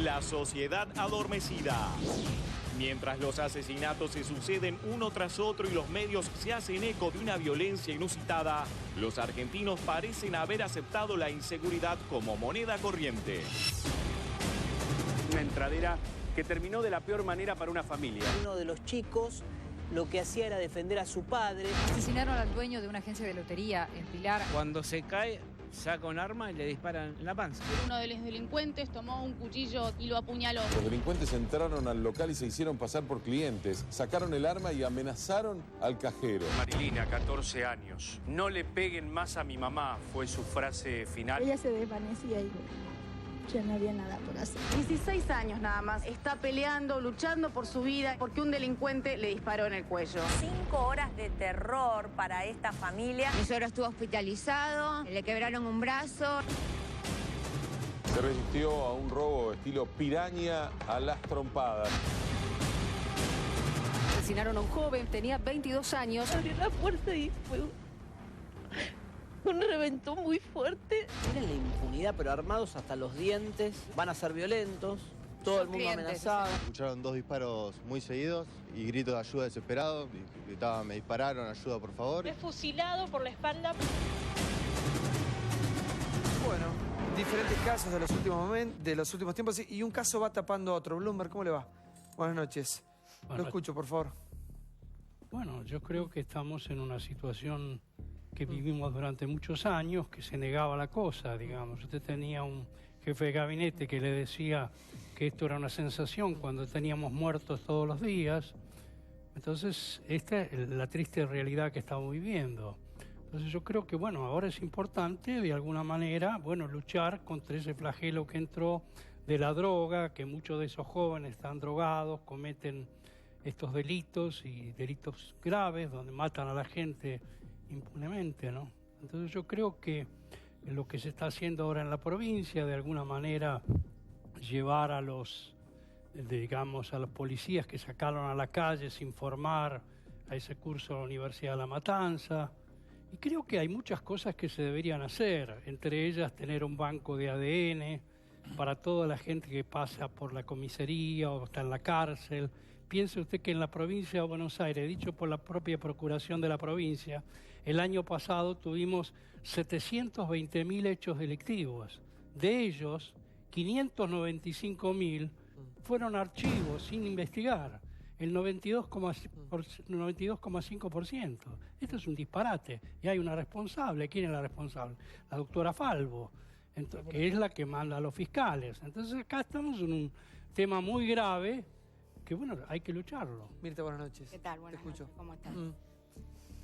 La sociedad adormecida. Mientras los asesinatos se suceden uno tras otro y los medios se hacen eco de una violencia inusitada, los argentinos parecen haber aceptado la inseguridad como moneda corriente. Una entradera que terminó de la peor manera para una familia. Uno de los chicos lo que hacía era defender a su padre. Asesinaron al dueño de una agencia de lotería en Pilar. Cuando se cae, saca un arma y le disparan en la panza. Uno de los delincuentes tomó un cuchillo y lo apuñaló. Los delincuentes entraron al local y se hicieron pasar por clientes. Sacaron el arma y amenazaron al cajero. Marilina, 14 años. No le peguen más a mi mamá, fue su frase final. Ella se desvanecía y ya no había nada por hacer. 16 años nada más. Está peleando, luchando por su vida porque un delincuente le disparó en el cuello. 5 horas de terror para esta familia. Mi suegro estuvo hospitalizado, le quebraron un brazo. Se resistió a un robo estilo piraña a las trompadas. Asesinaron a un joven, tenía 22 años. Abrió la puerta y fue un reventón muy fuerte. Tienen la impunidad, pero armados hasta los dientes. Van a ser violentos. Todo el mundo amenazado. Escucharon 2 disparos muy seguidos y gritos de ayuda desesperados. Gritaban, me dispararon, ayuda por favor. Fue fusilado por la espalda. Bueno, diferentes casos de los últimos tiempos y un caso va tapando a otro. Bloomberg, ¿cómo le va? Buenas noches. Lo escucho, por favor. Bueno, yo creo que estamos en una situación que vivimos durante muchos años, que se negaba la cosa, digamos. Usted tenía un jefe de gabinete que le decía que esto era una sensación cuando teníamos muertos todos los días. Entonces, esta es la triste realidad que estamos viviendo. Entonces yo creo que, bueno, ahora es importante, de alguna manera, bueno, luchar contra ese flagelo que entró de la droga, que muchos de esos jóvenes están drogados, cometen estos delitos y delitos graves, donde matan a la gente impunemente, ¿no? Entonces yo creo que lo que se está haciendo ahora en la provincia, de alguna manera, llevar a los, digamos, a los policías que sacaron a la calle sin formar a ese curso de la Universidad de La Matanza. Y creo que hay muchas cosas que se deberían hacer, entre ellas tener un banco de ADN para toda la gente que pasa por la comisaría o está en la cárcel. Piense usted que en la provincia de Buenos Aires, dicho por la propia Procuración de la provincia, el año pasado tuvimos 720.000 hechos delictivos. De ellos, 595.000 fueron archivos sin investigar, el 92,5%. Esto es un disparate y hay una responsable. ¿Quién es la responsable? La doctora Falvo, que es la que manda a los fiscales. Entonces acá estamos en un tema muy grave que, bueno, hay que lucharlo. Mirta, buenas noches. ¿Qué tal? Buenas noches. ¿Cómo estás?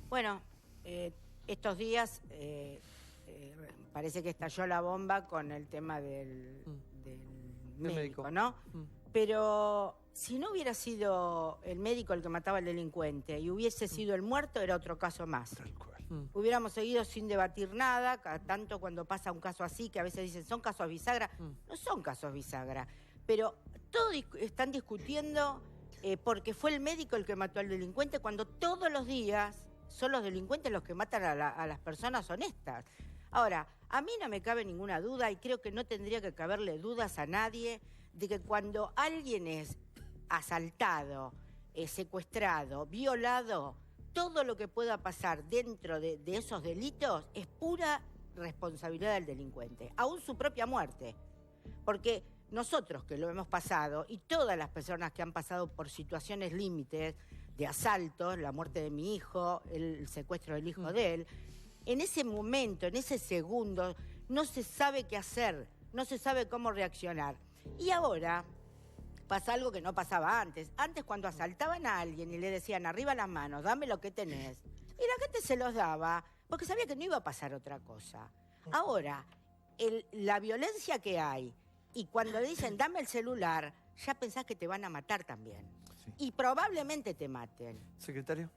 Bueno, estos días parece que estalló la bomba con el tema del médico, ¿no? Pero si no hubiera sido el médico el que mataba al delincuente y hubiese sido el muerto, era otro caso más. Tal cual. Hubiéramos seguido sin debatir nada, cada tanto cuando pasa un caso así, que a veces dicen, ¿son casos bisagra? No son casos bisagra, pero todos están discutiendo porque fue el médico el que mató al delincuente, cuando todos los días son los delincuentes los que matan a las personas honestas. Ahora, a mí no me cabe ninguna duda y creo que no tendría que caberle dudas a nadie de que cuando alguien es asaltado, secuestrado, violado, todo lo que pueda pasar dentro de esos delitos es pura responsabilidad del delincuente, aún su propia muerte. Porque nosotros que lo hemos pasado y todas las personas que han pasado por situaciones límites de asaltos, la muerte de mi hijo, el secuestro del hijo de él, en ese momento, en ese segundo, no se sabe qué hacer, no se sabe cómo reaccionar. Y ahora pasa algo que no pasaba antes. Antes, cuando asaltaban a alguien y le decían, arriba las manos, dame lo que tenés, y la gente se los daba porque sabía que no iba a pasar otra cosa. Ahora, la violencia que hay, y cuando le dicen, dame el celular, ya pensás que te van a matar también. Sí. Y probablemente te maten. Secretario.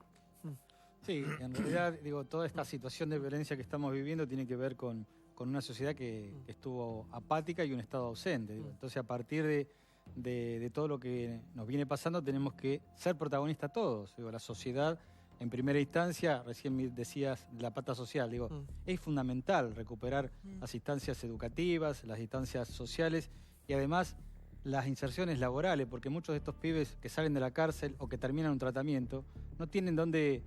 Sí, en realidad, digo, toda esta situación de violencia que estamos viviendo tiene que ver con una sociedad que estuvo apática y un Estado ausente. Digo. Entonces, a partir de todo lo que nos viene pasando, tenemos que ser protagonistas todos. Digo, la sociedad, en primera instancia, recién decías la pata social, digo, es fundamental recuperar las instancias educativas, las instancias sociales y además las inserciones laborales, porque muchos de estos pibes que salen de la cárcel o que terminan un tratamiento no tienen dónde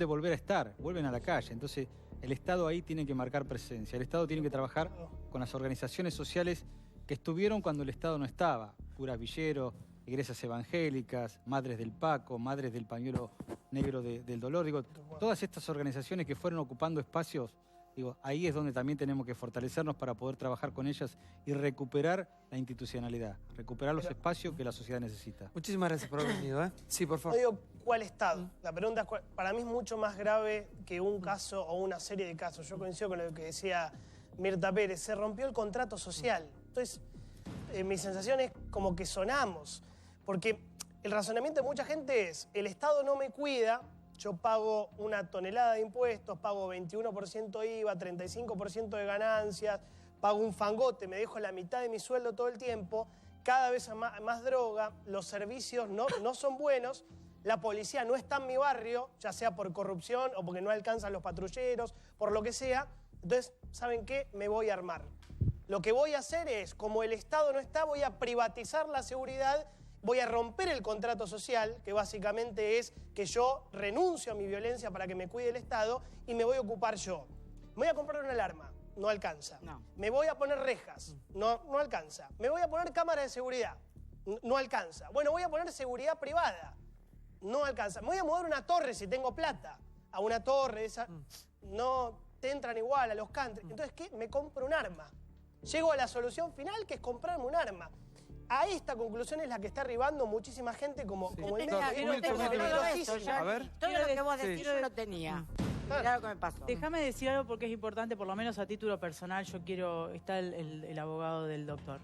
volver a estar, vuelven a la calle. Entonces, el Estado ahí tiene que marcar presencia. El Estado tiene que trabajar con las organizaciones sociales que estuvieron cuando el Estado no estaba. Curas Villeros, iglesias evangélicas, Madres del Paco, Madres del Pañuelo Negro del Dolor. Digo, todas estas organizaciones que fueron ocupando espacios, digo, ahí es donde también tenemos que fortalecernos para poder trabajar con ellas y recuperar la institucionalidad, recuperar los espacios que la sociedad necesita. Muchísimas gracias por haber venido. Sí, por favor. No digo cuál Estado. La pregunta es para mí es mucho más grave que un caso o una serie de casos. Yo coincido con lo que decía Mirta Pérez. Se rompió el contrato social. Entonces, mi sensación es como que sonamos. Porque el razonamiento de mucha gente es, el Estado no me cuida, yo pago una tonelada de impuestos, pago 21% IVA, 35% de ganancias, pago un fangote, me dejo la mitad de mi sueldo todo el tiempo, cada vez más droga, los servicios no son buenos, la policía no está en mi barrio, ya sea por corrupción o porque no alcanzan los patrulleros, por lo que sea. Entonces, ¿saben qué? Me voy a armar. Lo que voy a hacer es, como el Estado no está, voy a privatizar la seguridad, voy a romper el contrato social, que básicamente es que yo renuncio a mi violencia para que me cuide el Estado y me voy a ocupar yo. Me voy a comprar una alarma, no alcanza. No. Me voy a poner rejas, no alcanza. Me voy a poner cámara de seguridad, no alcanza. Bueno, voy a poner seguridad privada, no alcanza. Me voy a mover una torre si tengo plata, a una torre, esa no te entran igual a los country. Entonces, ¿qué? Me compro un arma. Llego a la solución final, que es comprarme un arma. A esta conclusión es la que está arribando muchísima gente como el médico. A ver. Todo lo que vos decís yo lo tenía. Mirá lo que me pasó. Déjame decir algo porque es importante, por lo menos a título personal, está el abogado del doctor.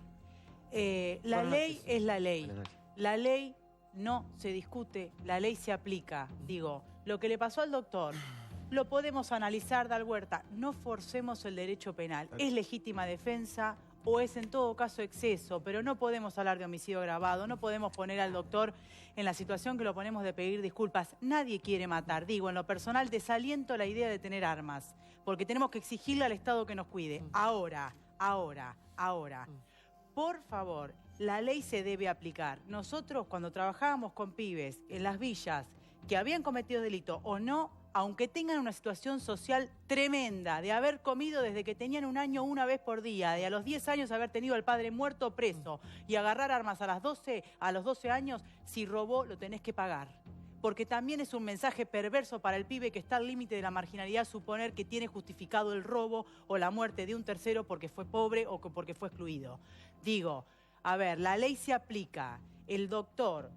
La ley es la ley. La ley no se discute, la ley se aplica. Digo, lo que le pasó al doctor lo podemos analizar, dar vuelta. No forcemos el derecho penal. Es legítima defensa o es en todo caso exceso, pero no podemos hablar de homicidio agravado, no podemos poner al doctor en la situación que lo ponemos de pedir disculpas. Nadie quiere matar. Digo, en lo personal desaliento la idea de tener armas, porque tenemos que exigirle al Estado que nos cuide. Ahora. Por favor, la ley se debe aplicar. Nosotros, cuando trabajábamos con pibes en las villas que habían cometido delito o no, aunque tengan una situación social tremenda, de haber comido desde que tenían 1 año una vez por día, de a los 10 años haber tenido al padre muerto o preso y agarrar armas a los 12 años, si robó lo tenés que pagar. Porque también es un mensaje perverso para el pibe que está al límite de la marginalidad suponer que tiene justificado el robo o la muerte de un tercero porque fue pobre o porque fue excluido. Digo, a ver, la ley se aplica, el doctor,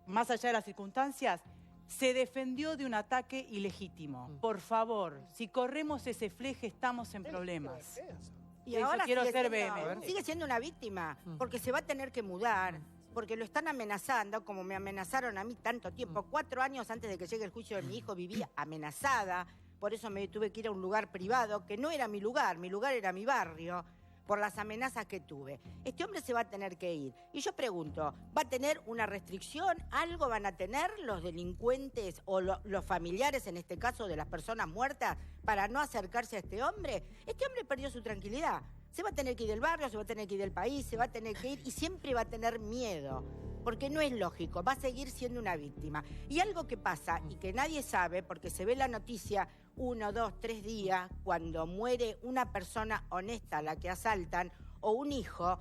más allá de las circunstancias, se defendió de un ataque ilegítimo. Por favor, si corremos ese fleje estamos en problemas. Y ahora sigue siendo una víctima, porque se va a tener que mudar, porque lo están amenazando, como me amenazaron a mí tanto tiempo. 4 años antes de que llegue el juicio de mi hijo vivía amenazada, por eso me tuve que ir a un lugar privado, que no era mi lugar era mi barrio, por las amenazas que tuve. Este hombre se va a tener que ir. Y yo pregunto, ¿va a tener una restricción? ¿Algo van a tener los delincuentes o los familiares, en este caso de las personas muertas, para no acercarse a este hombre? Este hombre perdió su tranquilidad. Se va a tener que ir del barrio, se va a tener que ir del país, se va a tener que ir y siempre va a tener miedo. Porque no es lógico, va a seguir siendo una víctima. Y algo que pasa y que nadie sabe, porque se ve la noticia 1, 2, 3 días, cuando muere una persona honesta a la que asaltan, o un hijo.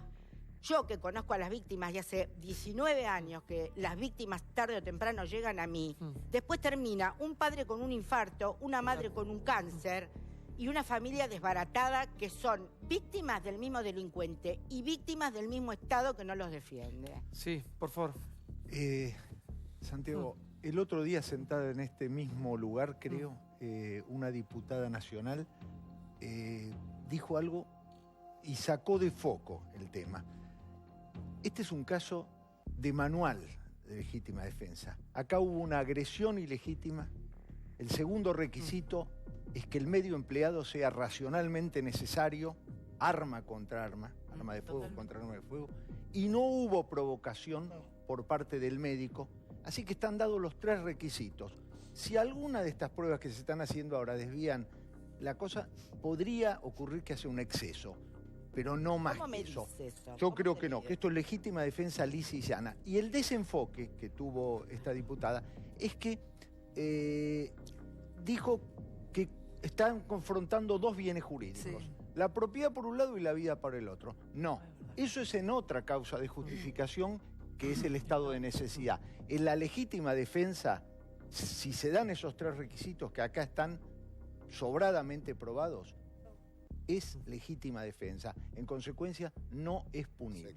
Yo que conozco a las víctimas y hace 19 años que las víctimas tarde o temprano llegan a mí, después termina un padre con un infarto, una madre con un cáncer y una familia desbaratada que son víctimas del mismo delincuente y víctimas del mismo Estado que no los defiende. Sí, por favor. Santiago, el otro día sentada en este mismo lugar, creo, una diputada nacional dijo algo y sacó de foco el tema. Este es un caso de manual de legítima defensa. Acá hubo una agresión ilegítima. El segundo requisito es que el medio empleado sea racionalmente necesario, arma contra arma, arma de fuego contra arma de fuego, y no hubo provocación por parte del médico. Así que están dados los 3 requisitos. Si alguna de estas pruebas que se están haciendo ahora desvían la cosa, podría ocurrir que haya un exceso. pero no más que eso. Yo creo que no, que esto es legítima defensa lisa y llana. Y el desenfoque que tuvo esta diputada es que dijo que están confrontando dos bienes jurídicos. La propiedad por un lado y la vida por el otro. No, eso es en otra causa de justificación que es el estado de necesidad. En la legítima defensa, si se dan esos tres requisitos que acá están sobradamente probados, es legítima defensa. En consecuencia, no es punible.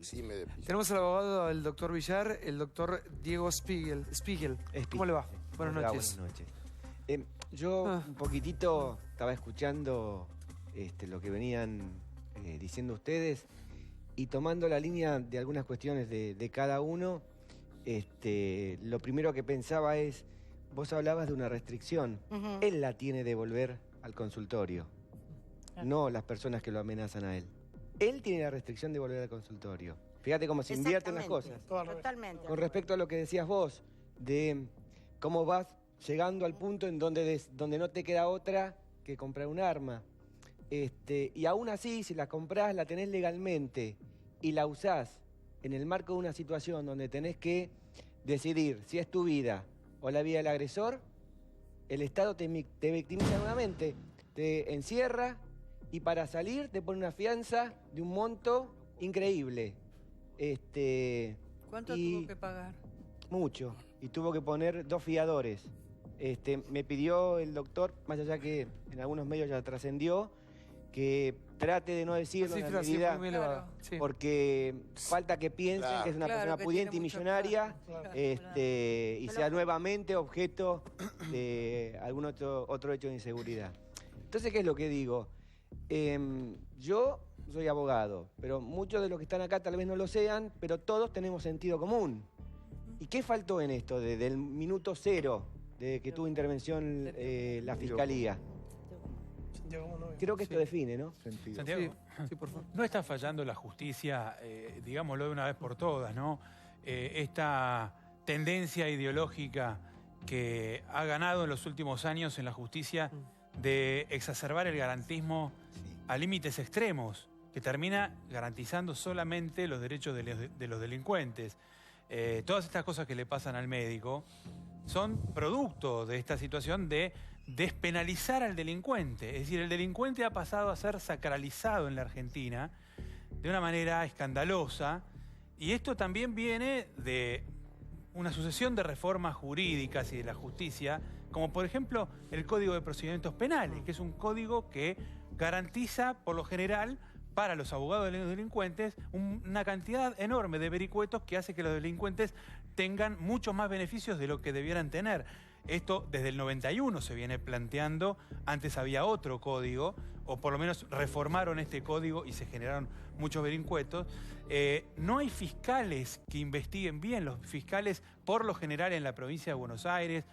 Tenemos al abogado, el doctor Villar, el doctor Diego Spiegel. ¿Cómo le va? Buenas noches. Buenas noches. Yo un poquitito estaba escuchando lo que venían diciendo ustedes y tomando la línea de algunas cuestiones de cada uno, lo primero que pensaba es, vos hablabas de una restricción. Él la tiene de volver al consultorio. No las personas que lo amenazan a él. Él tiene la restricción de volver al consultorio. Fíjate cómo se invierten las cosas. Totalmente. Con respecto a lo que decías vos, de cómo vas llegando al punto en donde no te queda otra que comprar un arma. Y aún así, si la comprás, la tenés legalmente y la usás en el marco de una situación donde tenés que decidir si es tu vida o la vida del agresor, el Estado te victimiza nuevamente, te encierra y para salir te pone una fianza de un monto increíble. ¿Cuánto tuvo que pagar? Mucho. Y tuvo que poner 2 fiadores. Me pidió el doctor, más allá que en algunos medios ya trascendió, que trate de no decirlo en la medida, porque falta que piensen que es una persona pudiente y millonaria, y sea nuevamente objeto de algún otro hecho de inseguridad. Entonces, ¿qué es lo que digo? Yo soy abogado, pero muchos de los que están acá tal vez no lo sean, pero todos tenemos sentido común. ¿Y qué faltó en esto desde el minuto cero de que tuvo intervención la Fiscalía? Creo que esto define, ¿no? Santiago, sí, por favor. No está fallando la justicia, digámoslo de una vez por todas, ¿no? Esta tendencia ideológica que ha ganado en los últimos años en la justicia de exacerbar el garantismo a límites extremos, que termina garantizando solamente los derechos de los delincuentes. Todas estas cosas que le pasan al médico son producto de esta situación de despenalizar al delincuente. Es decir, el delincuente ha pasado a ser sacralizado en la Argentina de una manera escandalosa, y esto también viene de una sucesión de reformas jurídicas y de la justicia, como por ejemplo el Código de Procedimientos Penales, que es un código que garantiza, por lo general, para los abogados de los delincuentes, una cantidad enorme de vericuetos que hace que los delincuentes tengan muchos más beneficios de lo que debieran tener. Esto desde el 91 se viene planteando, antes había otro código, o por lo menos reformaron este código y se generaron muchos vericuetos. No hay fiscales que investiguen bien. Los fiscales, por lo general en la provincia de Buenos Aires,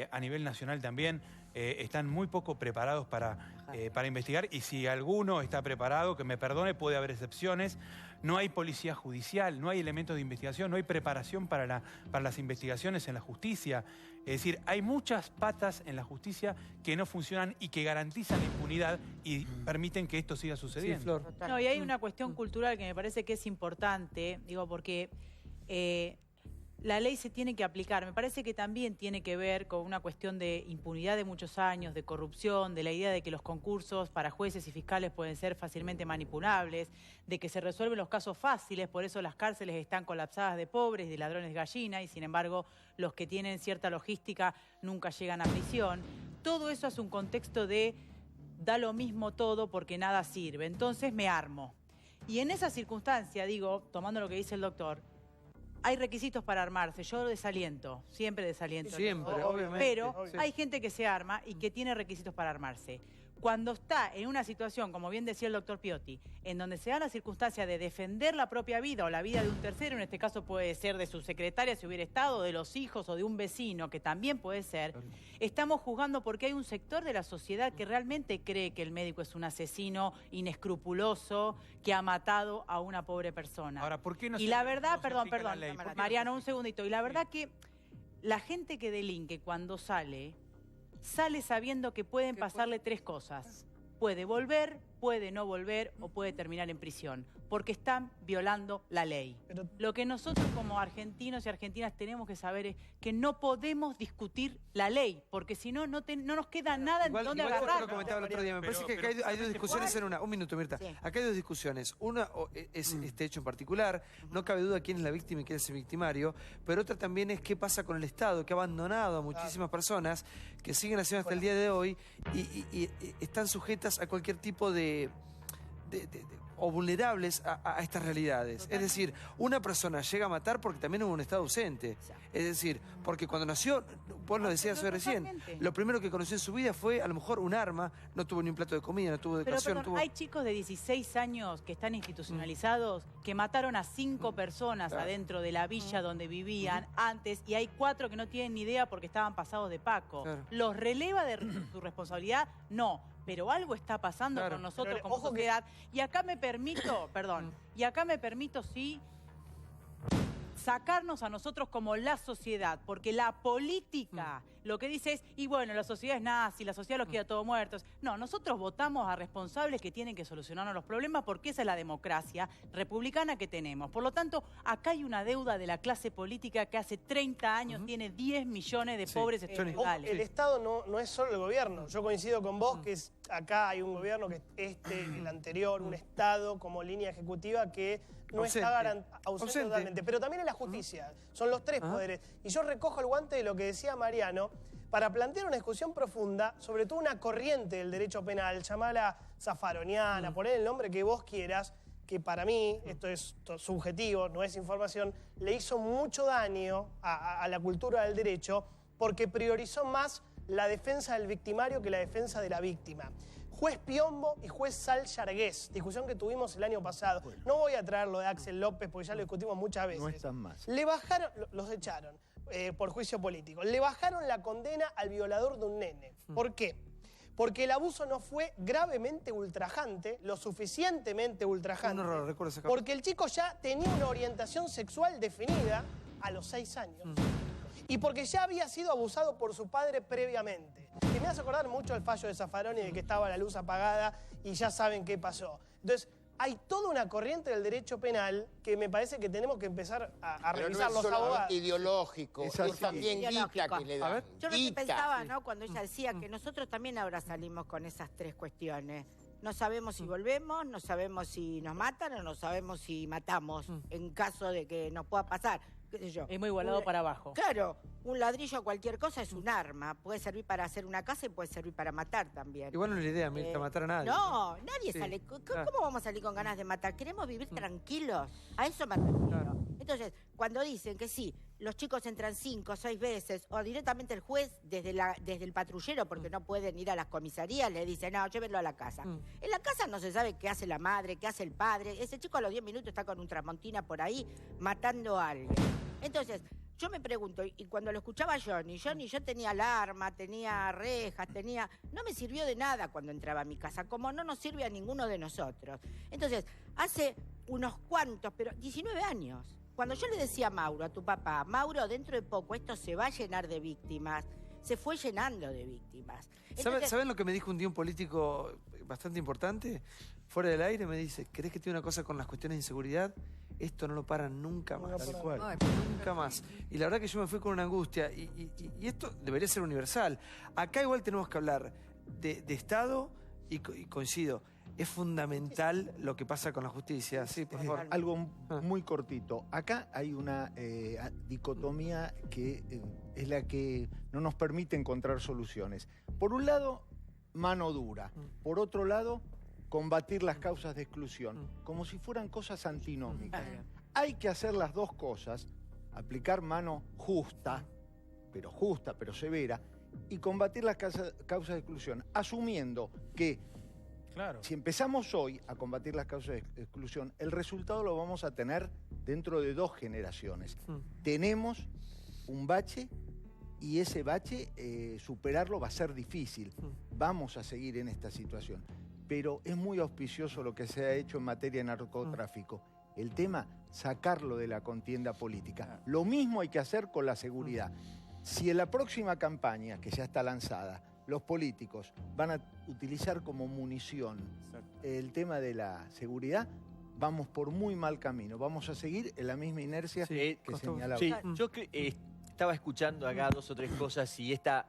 a nivel nacional también, están muy poco preparados para investigar, y si alguno está preparado, que me perdone, puede haber excepciones. No hay policía judicial, no hay elementos de investigación, no hay preparación para las investigaciones en la justicia. Es decir, hay muchas patas en la justicia que no funcionan y que garantizan la impunidad y permiten que esto siga sucediendo. Sí, Flor. No, y hay una cuestión cultural que me parece que es importante, digo, porque la ley se tiene que aplicar. Me parece que también tiene que ver con una cuestión de impunidad de muchos años, de corrupción, de la idea de que los concursos para jueces y fiscales pueden ser fácilmente manipulables, de que se resuelven los casos fáciles, por eso las cárceles están colapsadas de pobres y de ladrones de gallina, y sin embargo los que tienen cierta logística nunca llegan a prisión. Todo eso es un contexto de da lo mismo todo porque nada sirve, entonces me armo. Y en esa circunstancia, digo, tomando lo que dice el doctor, hay requisitos para armarse, yo desaliento, siempre desaliento. Siempre, obviamente. Pero hay gente que se arma y que tiene requisitos para armarse. Cuando está en una situación, como bien decía el doctor Piotti, en donde se da la circunstancia de defender la propia vida o la vida de un tercero, en este caso puede ser de su secretaria si hubiera estado, de los hijos o de un vecino, que también puede ser, estamos juzgando porque hay un sector de la sociedad que realmente cree que el médico es un asesino inescrupuloso que ha matado a una pobre persona. Ahora, ¿por qué no y se la verdad, no se perdón, aplica la ley? Mariano, un segundito. Y la verdad que la gente que delinque cuando sale sabiendo que pueden pasarle tres cosas. Puede volver, puede no volver o puede terminar en prisión, porque están violando la ley. Lo que nosotros como argentinos y argentinas tenemos que saber es que no podemos discutir la ley, porque si no, no nos queda nada en donde agarrar. Lo comentaba el otro día. Me parece que acá hay dos discusiones en una. Un minuto, Mirta. Sí. Acá hay dos discusiones. Una es este hecho en particular. No cabe duda quién es la víctima y quién es el victimario. Pero otra también es qué pasa con el Estado, que ha abandonado a muchísimas personas que siguen haciendo hasta el día de hoy y están sujetas a cualquier tipo o vulnerables a estas realidades. Es decir, una persona llega a matar porque también hubo un Estado ausente. Es decir, porque cuando nació, vos lo decías hoy recién, lo primero que conoció en su vida fue a lo mejor un arma, no tuvo ni un plato de comida, no tuvo educación. Pero, hay chicos de 16 años que están institucionalizados, que mataron a 5 personas adentro de la villa donde vivían antes, y hay 4 que no tienen ni idea porque estaban pasados de Paco. ¿Los releva de su responsabilidad? No. Pero algo está pasando con nosotros como sociedad. Y acá me permito, sí, sacarnos a nosotros como la sociedad, porque la política lo que dice es, y bueno, la sociedad es nazi, la sociedad los quiere a todos muertos. No, nosotros votamos a responsables que tienen que solucionarnos los problemas porque esa es la democracia republicana que tenemos. Por lo tanto, acá hay una deuda de la clase política que hace 30 años tiene 10 millones de pobres estructurales. El Estado no es solo el gobierno. Yo coincido con vos que acá hay un gobierno que el anterior, un Estado como línea ejecutiva que no está ausente totalmente. Pero también en la justicia. Son los 3 poderes. Y yo recojo el guante de lo que decía Mariano para plantear una discusión profunda, sobre todo una corriente del derecho penal, llamarla zafaroniana, poner el nombre que vos quieras, que para mí, esto es subjetivo, no es información, le hizo mucho daño a la cultura del derecho porque priorizó más la defensa del victimario que la defensa de la víctima. Juez Piombo y juez Sal Yargués, discusión que tuvimos el año pasado. No voy a traer lo de Axel López porque ya lo discutimos muchas veces. No están más. Le bajaron, los echaron por juicio político. Le bajaron la condena al violador de un nene. ¿Por qué? Porque el abuso no fue gravemente ultrajante, lo suficientemente ultrajante. Porque el chico ya tenía una orientación sexual definida a los 6 años. Y porque ya había sido abusado por su padre previamente. Que me hace acordar mucho el fallo de Zaffaroni de que estaba la luz apagada y ya saben qué pasó. Entonces, hay toda una corriente del derecho penal que me parece que tenemos que empezar a revisar los abogados. Ideológico, es también guita que le dan. Yo lo que pensaba, ¿no? Cuando ella decía que nosotros también ahora salimos con esas 3 cuestiones. No sabemos si volvemos, no sabemos si nos matan o no sabemos si matamos en caso de que nos pueda pasar. ¿Qué sé yo? Es muy igualado para abajo. Claro, un ladrillo o cualquier cosa es un arma. Puede servir para hacer una casa y puede servir para matar también. Igual no es la idea, Mirta, matar a nadie. No, nadie sale. ¿Cómo vamos a salir con ganas de matar? Queremos vivir tranquilos. A eso me refiero. Entonces, cuando dicen que sí, los chicos entran 5 o 6 veces, o directamente el juez desde el patrullero, porque no pueden ir a las comisarías, le dice, no, llévenlo a la casa. En la casa no se sabe qué hace la madre, qué hace el padre. Ese chico a los 10 minutos está con un tramontina por ahí, matando a alguien. Entonces, yo me pregunto, y cuando lo escuchaba Johnny, yo tenía alarma, tenía rejas, no me sirvió de nada cuando entraba a mi casa, como no nos sirve a ninguno de nosotros. Entonces, hace unos cuantos, pero 19 años, cuando yo le decía a Mauro, a tu papá, Mauro, dentro de poco esto se va a llenar de víctimas, se fue llenando de víctimas. Entonces, ¿Saben lo que me dijo un día un político bastante importante? Fuera del aire me dice, ¿querés que te diga una cosa con las cuestiones de inseguridad? Esto no lo paran nunca más. Tal cual. Nunca más. Y la verdad que yo me fui con una angustia. Y esto debería ser universal. Acá igual tenemos que hablar de Estado y coincido. Es fundamental lo que pasa con la justicia. Sí, por favor. Algo muy cortito. Acá hay una dicotomía que es la que no nos permite encontrar soluciones. Por un lado, mano dura. Por otro lado, combatir las causas de exclusión, como si fueran cosas antinómicas. Hay que hacer las dos cosas, aplicar mano justa, pero severa, y combatir las causas de exclusión, asumiendo que si empezamos hoy a combatir las causas de exclusión, el resultado lo vamos a tener dentro de 2 generaciones. Tenemos un bache y ese bache, superarlo va a ser difícil. Vamos a seguir en esta situación. Pero es muy auspicioso lo que se ha hecho en materia de narcotráfico. El tema, sacarlo de la contienda política. Lo mismo hay que hacer con la seguridad. Si en la próxima campaña, que ya está lanzada, los políticos van a utilizar como munición el tema de la seguridad, vamos por muy mal camino. Vamos a seguir en la misma inercia que señalaba. Sí, yo estaba escuchando acá 2 o 3 cosas y esta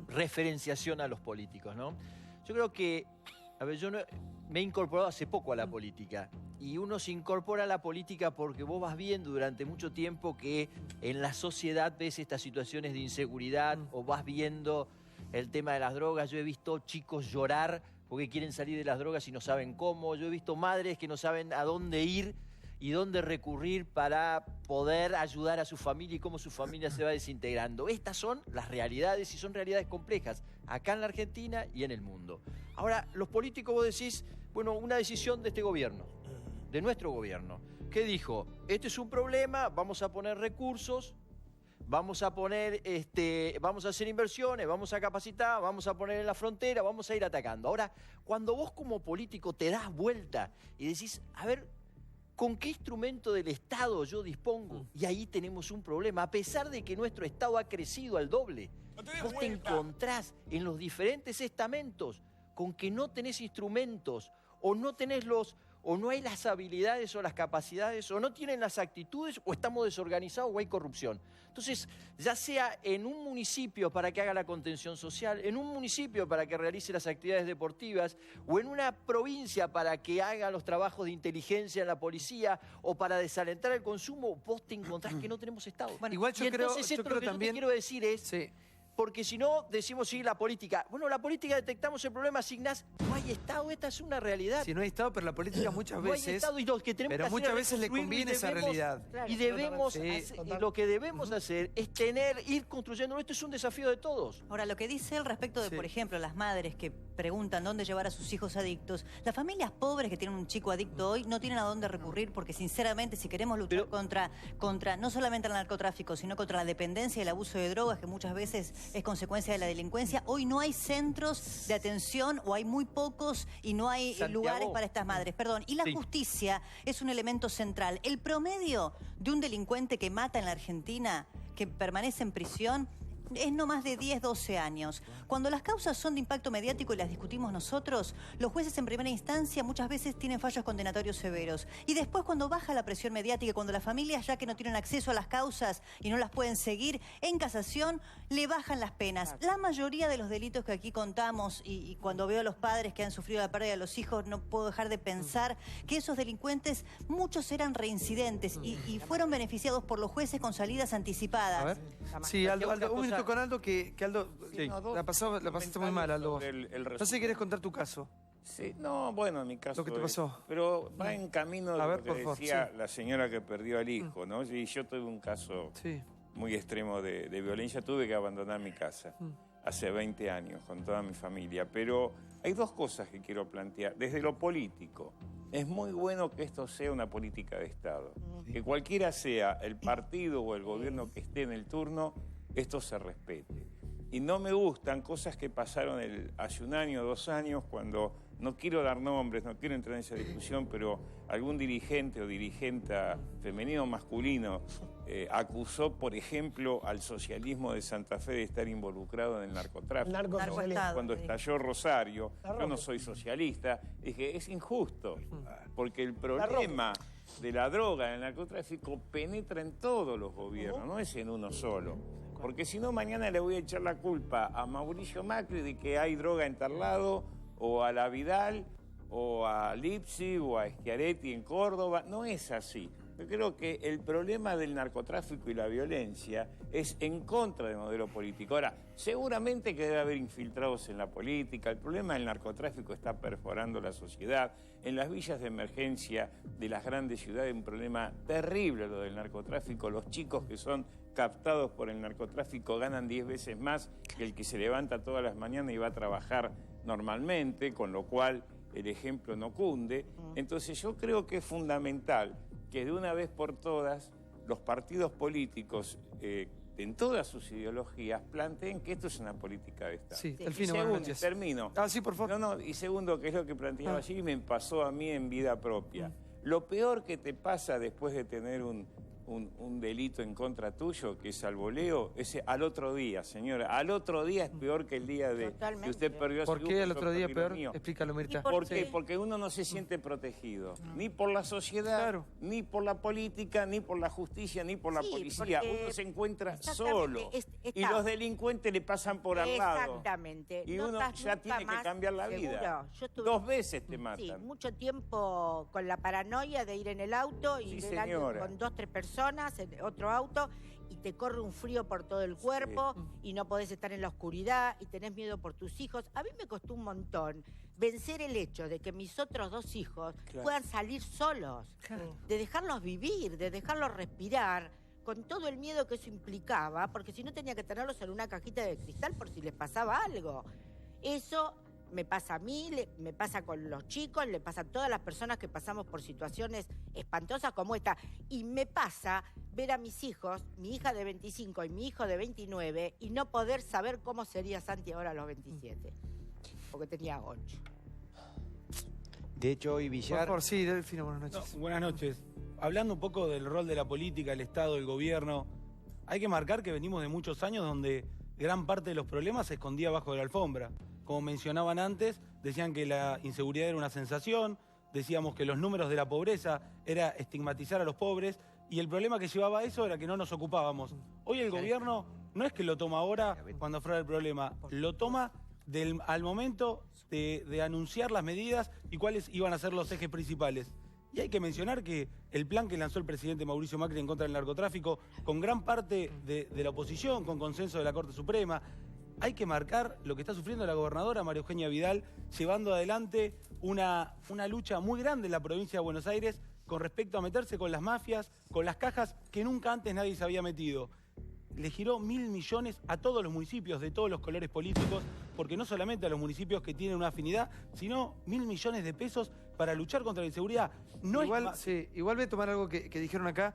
referenciación a los políticos, ¿no? Yo creo que, a ver, yo me he incorporado hace poco a la política y uno se incorpora a la política porque vos vas viendo durante mucho tiempo que en la sociedad ves estas situaciones de inseguridad o vas viendo el tema de las drogas. Yo he visto chicos llorar porque quieren salir de las drogas y no saben cómo. Yo he visto madres que no saben a dónde ir y dónde recurrir para poder ayudar a su familia y cómo su familia se va desintegrando. Estas son las realidades y son realidades complejas, acá en la Argentina y en el mundo. Ahora, los políticos vos decís, bueno, una decisión de este gobierno, de nuestro gobierno, que dijo, este es un problema, vamos a poner recursos, vamos a poner, vamos a hacer inversiones, vamos a capacitar, vamos a poner en la frontera, vamos a ir atacando. Ahora, cuando vos como político te das vuelta y decís, a ver, ¿con qué instrumento del Estado yo dispongo? Y ahí tenemos un problema. A pesar de que nuestro Estado ha crecido al doble, vos te encontrás en los diferentes estamentos con que no tenés instrumentos o no tenés o no hay las habilidades o las capacidades, o no tienen las actitudes, o estamos desorganizados o hay corrupción. Entonces, ya sea en un municipio para que haga la contención social, en un municipio para que realice las actividades deportivas, o en una provincia para que haga los trabajos de inteligencia en la policía, o para desalentar el consumo, vos te encontrás que no tenemos Estado. Bueno, igual yo creo, entonces esto lo que también... yo te quiero decir es... Sí. Porque si no, decimos, sí, la política. Bueno, la política detectamos el problema, asignás. No hay Estado, esta es una realidad. Si no hay Estado, pero la política muchas veces... No hay Estado y lo que tenemos pero que hacer muchas veces le conviene esa realidad. Y debemos y lo que debemos hacer es ir construyendo. Esto es un desafío de todos. Ahora, lo que dice él respecto de, por ejemplo, las madres que preguntan dónde llevar a sus hijos adictos, las familias pobres que tienen un chico adicto hoy no tienen a dónde recurrir porque, sinceramente, si queremos luchar contra no solamente el narcotráfico, sino contra la dependencia y el abuso de drogas, que muchas veces es consecuencia de la delincuencia, hoy no hay centros de atención o hay muy pocos y no hay lugares para estas madres. Perdón, y la justicia es un elemento central. El promedio de un delincuente que mata en la Argentina, que permanece en prisión, es no más de 10, 12 años. Cuando las causas son de impacto mediático y las discutimos nosotros, los jueces en primera instancia muchas veces tienen fallos condenatorios severos. Y después, cuando baja la presión mediática, cuando las familias ya que no tienen acceso a las causas y no las pueden seguir, en casación le bajan las penas. La mayoría de los delitos que aquí contamos, y cuando veo a los padres que han sufrido la pérdida de los hijos, no puedo dejar de pensar que esos delincuentes, muchos eran reincidentes y fueron beneficiados por los jueces con salidas anticipadas. A ver. Sí, Aldo, un minuto con Aldo, que Aldo, la pasaste muy mal, Aldo. No sé si querés contar tu caso. Sí, no, bueno, en mi caso. Lo que te pasó. Pero va en camino de lo que decía la señora que perdió al hijo, ¿no? Y yo tuve un caso muy extremo de violencia, tuve que abandonar mi casa hace 20 años con toda mi familia. Pero hay 2 cosas que quiero plantear. Desde lo político, es muy bueno que esto sea una política de Estado. Que cualquiera sea el partido o el gobierno que esté en el turno, esto se respete. Y no me gustan cosas que pasaron hace 1 año, 2 años, cuando, no quiero dar nombres, no quiero entrar en esa discusión, pero algún dirigente o dirigenta femenino o masculino acusó, por ejemplo, al socialismo de Santa Fe de estar involucrado en el narcotráfico. Cuando estalló Rosario, yo no soy socialista, dije, es injusto, porque el problema de la droga, del narcotráfico, penetra en todos los gobiernos, no es en uno solo. Porque si no, mañana le voy a echar la culpa a Mauricio Macri de que hay droga en tal lado, o a la Vidal, o a Lipsi, o a Schiaretti en Córdoba. No es así. Yo creo que el problema del narcotráfico y la violencia es en contra del modelo político. Ahora, seguramente que debe haber infiltrados en la política. El problema del narcotráfico está perforando la sociedad. En las villas de emergencia de las grandes ciudades, un problema terrible lo del narcotráfico. Los chicos que son captados por el narcotráfico ganan 10 veces más que el que se levanta todas las mañanas y va a trabajar normalmente, con lo cual el ejemplo no cunde. Entonces yo creo que es fundamental que de una vez por todas los partidos políticos, en todas sus ideologías, planteen que esto es una política de Estado. Sí, Delfino, segundo, termino. Sí, por favor. Y segundo, que es lo que planteaba allí, me pasó a mí en vida propia. Lo peor que te pasa después de tener un un delito en contra tuyo, que es al voleo, ese al otro día, señora. Al otro día es peor que el día que usted perdió. ¿Por qué al otro día peor? Explícalo, Mirta. ¿Por qué? Porque uno no se siente protegido. Ni por la sociedad, ni por la política, ni por la justicia, ni por la policía. Uno se encuentra solo. Y los delincuentes le pasan por al lado. Exactamente. Y uno ya tiene que cambiar la vida. 2 veces te matan. Sí, mucho tiempo con la paranoia de ir en el auto y con 2, 3 personas en otro auto y te corre un frío por todo el cuerpo y no podés estar en la oscuridad y tenés miedo por tus hijos. A mí me costó un montón vencer el hecho de que mis otros 2 hijos puedan salir solos, de dejarlos vivir, de dejarlos respirar, con todo el miedo que eso implicaba, porque si no tenía que tenerlos en una cajita de cristal por si les pasaba algo. Eso me pasa a mí, me pasa con los chicos, le pasa a todas las personas que pasamos por situaciones espantosas como esta. Y me pasa ver a mis hijos, mi hija de 25 y mi hijo de 29, y no poder saber cómo sería Santi ahora a los 27, porque tenía 8. De hecho, hoy Villar... Por favor, sí, Delfino, buenas noches. No, buenas noches. Hablando un poco del rol de la política, el Estado, el gobierno, hay que marcar que venimos de muchos años donde gran parte de los problemas se escondía bajo de la alfombra. Como mencionaban antes, decían que la inseguridad era una sensación, decíamos que los números de la pobreza era estigmatizar a los pobres, y el problema que llevaba a eso era que no nos ocupábamos. Hoy el gobierno no es que lo toma ahora cuando aflora el problema, lo toma al momento de anunciar las medidas y cuáles iban a ser los ejes principales. Y hay que mencionar que el plan que lanzó el presidente Mauricio Macri en contra del narcotráfico, con gran parte de la oposición, con consenso de la Corte Suprema, hay que marcar lo que está sufriendo la gobernadora María Eugenia Vidal, llevando adelante una lucha muy grande en la provincia de Buenos Aires con respecto a meterse con las mafias, con las cajas que nunca antes nadie se había metido. Le giró 1.000 millones a todos los municipios de todos los colores políticos, porque no solamente a los municipios que tienen una afinidad, sino 1.000 millones de pesos para luchar contra la inseguridad. No igual voy a tomar algo que dijeron acá.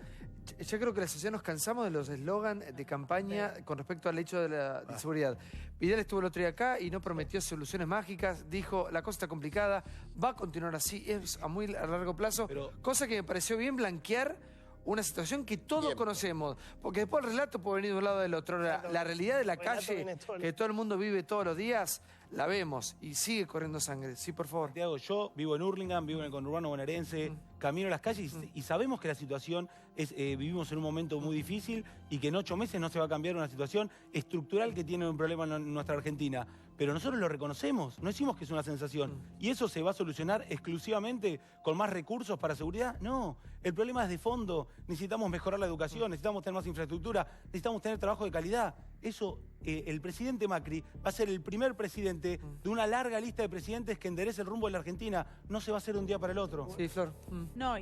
Ya creo que la sociedad nos cansamos de los eslogans de campaña con respecto al hecho de la inseguridad. Vidal estuvo el otro día acá y no prometió soluciones mágicas, dijo la cosa está complicada, va a continuar así, es a muy largo plazo, cosa que me pareció bien blanquear una situación que todos conocemos, porque después el relato puede venir de un lado o del otro. La realidad de la calle, que todo el mundo vive todos los días, la vemos y sigue corriendo sangre. Sí, por favor. Santiago, yo vivo en Hurlingham, vivo en el conurbano bonaerense, camino a las calles y sabemos que la situación vivimos en un momento muy difícil y que en 8 meses no se va a cambiar una situación estructural que tiene un problema en nuestra Argentina. Pero nosotros lo reconocemos, no decimos que es una sensación. ¿Y eso se va a solucionar exclusivamente con más recursos para seguridad? No, el problema es de fondo. Necesitamos mejorar la educación, necesitamos tener más infraestructura, necesitamos tener trabajo de calidad. Eso, el presidente Macri va a ser el primer presidente de una larga lista de presidentes que enderece el rumbo de la Argentina. No se va a hacer de un día para el otro. Sí, Flor. No,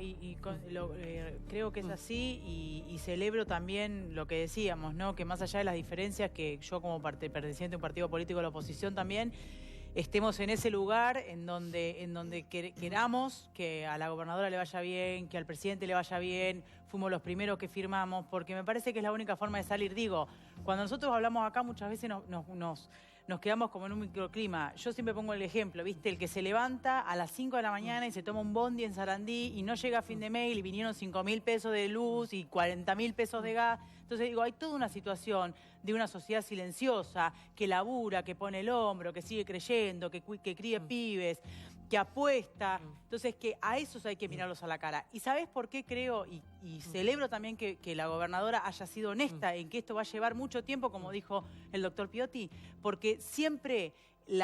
creo que es así y celebro también lo que decíamos, ¿no? Que más allá de las diferencias, que yo como perteneciente de un partido político de la oposición también, estemos en ese lugar en donde queramos que a la gobernadora le vaya bien, que al presidente le vaya bien, fuimos los primeros que firmamos, porque me parece que es la única forma de salir. Digo, cuando nosotros hablamos acá muchas veces nos quedamos como en un microclima. Yo siempre pongo el ejemplo, ¿viste? El que se levanta a las 5 de la mañana y se toma un bondi en Sarandí y no llega a fin de mes y vinieron 5.000 pesos de luz y 40.000 pesos de gas. Entonces digo, hay toda una situación de una sociedad silenciosa que labura, que pone el hombro, que sigue creyendo, que críe pibes, que apuesta. Entonces que a esos hay que mirarlos a la cara. ¿Y sabés por qué creo y celebro también que la gobernadora haya sido honesta en que esto va a llevar mucho tiempo, como dijo el doctor Piotti? Porque siempre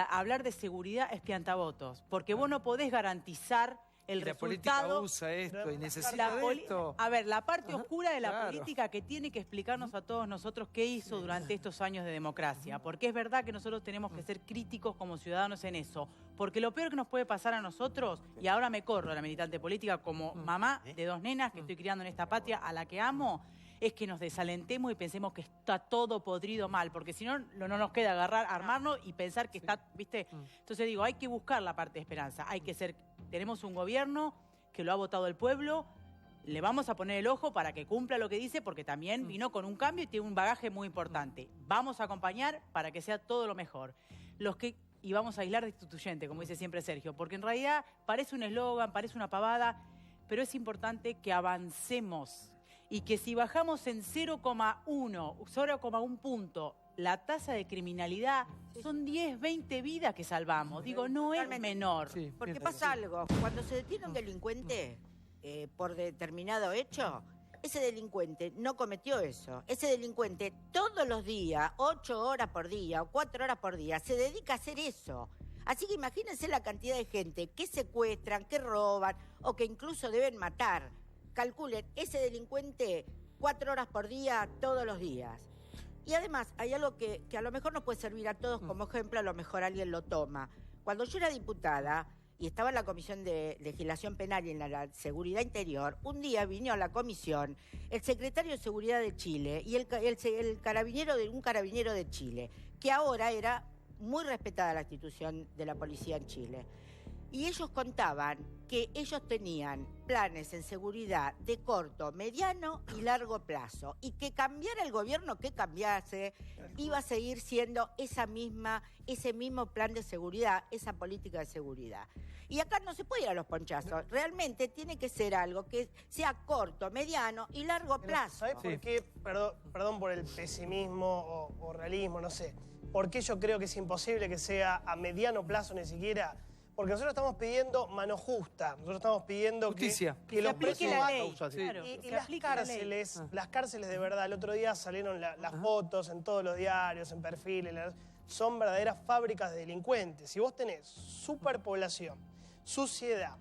hablar de seguridad es piantavotos, porque vos no podés garantizar el resultado. La política usa esto y necesita esto. A ver, la parte oscura de la política que tiene que explicarnos a todos nosotros qué hizo durante estos años de democracia. Porque es verdad que nosotros tenemos que ser críticos como ciudadanos en eso. Porque lo peor que nos puede pasar a nosotros, y ahora me corro a la militante política como mamá de 2 nenas que estoy criando en esta patria a la que amo, es que nos desalentemos y pensemos que está todo podrido mal, porque si no, no nos queda armarnos y pensar que está, ¿viste? Entonces digo, hay que buscar la parte de esperanza, tenemos un gobierno que lo ha votado el pueblo, le vamos a poner el ojo para que cumpla lo que dice, porque también vino con un cambio y tiene un bagaje muy importante. Vamos a acompañar para que sea todo lo mejor. Y vamos a aislar de instituyente, como dice siempre Sergio, porque en realidad parece un eslogan, parece una pavada, pero es importante que avancemos y que si bajamos en 0,1 punto la tasa de criminalidad, son 10, 20 vidas que salvamos. Digo, no es menor. Sí, porque pasa algo, cuando se detiene un delincuente por determinado hecho, ese delincuente no cometió eso. Ese delincuente todos los días, 8 horas por día o 4 horas por día, se dedica a hacer eso. Así que imagínense la cantidad de gente que secuestran, que roban o que incluso deben matar. Calculen, ese delincuente 4 horas por día, todos los días. Y además, hay algo que a lo mejor nos puede servir a todos como ejemplo, a lo mejor alguien lo toma. Cuando yo era diputada y estaba en la Comisión de Legislación Penal y en la Seguridad Interior, un día vino a la comisión el secretario de Seguridad de Chile y un carabinero de Chile, que ahora era muy respetada la institución de la policía en Chile. Y ellos contaban que ellos tenían planes en seguridad de corto, mediano y largo plazo. Y que cambiara el gobierno que cambiase, iba a seguir siendo ese mismo plan de seguridad, esa política de seguridad. Y acá no se puede ir a los ponchazos. Realmente tiene que ser algo que sea corto, mediano y largo plazo. ¿Sabes por qué? Perdón por el pesimismo o realismo, no sé. ¿Por qué yo creo que es imposible que sea a mediano plazo ni siquiera? Porque nosotros estamos pidiendo mano justa, nosotros estamos pidiendo justicia. Que los presos Claro, y las cárceles de verdad, el otro día salieron las fotos en todos los diarios, en perfiles, son verdaderas fábricas de delincuentes. Si vos tenés superpoblación, suciedad,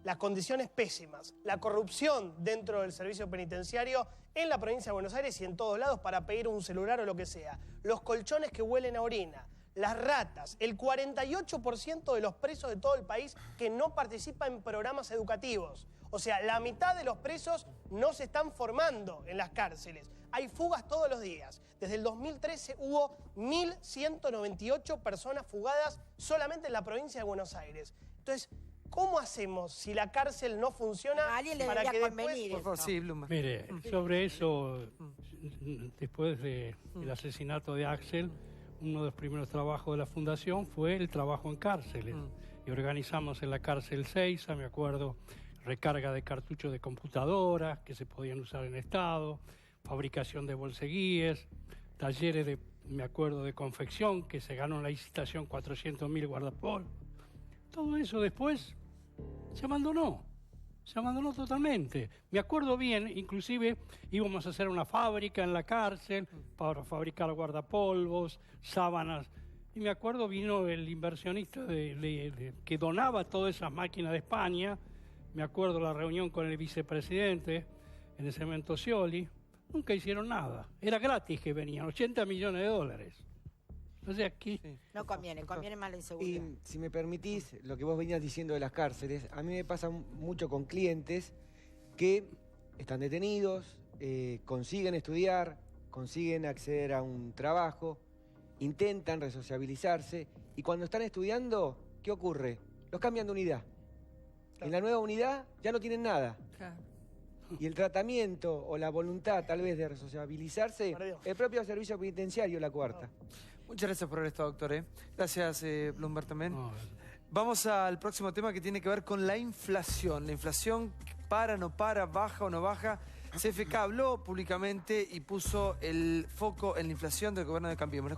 las condiciones pésimas, la corrupción dentro del servicio penitenciario en la provincia de Buenos Aires y en todos lados para pedir un celular o lo que sea, los colchones que huelen a orina, las ratas, el 48% de los presos de todo el país que no participa en programas educativos. O sea, la mitad de los presos no se están formando en las cárceles. Hay fugas todos los días. Desde el 2013 hubo 1.198 personas fugadas solamente en la provincia de Buenos Aires. Entonces, ¿cómo hacemos si la cárcel no funciona para que después... Por favor, sí, Bluma. Mire, sobre eso, después del asesinato de Axel, uno de los primeros trabajos de la Fundación fue el trabajo en cárceles. Y organizamos en la cárcel 6, me acuerdo, recarga de cartuchos de computadoras que se podían usar en Estado, fabricación de bolseguíes, talleres me acuerdo, de confección, que se ganó en la licitación 400.000 guardapolvos. Todo eso después se abandonó totalmente. Me acuerdo bien, inclusive íbamos a hacer una fábrica en la cárcel para fabricar guardapolvos, sábanas. Y me acuerdo vino el inversionista que donaba todas esas máquinas de España. Me acuerdo la reunión con el vicepresidente en el Cemento Scioli. Nunca hicieron nada. Era gratis que venían, $80 millones. O sea, aquí... No conviene más la inseguridad. Y si me permitís, lo que vos venías diciendo de las cárceles, a mí me pasa mucho con clientes que están detenidos, consiguen estudiar, consiguen acceder a un trabajo, intentan resociabilizarse y cuando están estudiando, ¿qué ocurre? Los cambian de unidad. En la nueva unidad ya no tienen nada. Y el tratamiento o la voluntad tal vez de resociabilizarse, el propio servicio penitenciario la cuarta. Muchas gracias por esto, doctor. Gracias, Blumberg, también. Vamos al próximo tema que tiene que ver con la inflación. La inflación para, no para, baja o no baja. CFK habló públicamente y puso el foco en la inflación del gobierno de Cambiemos.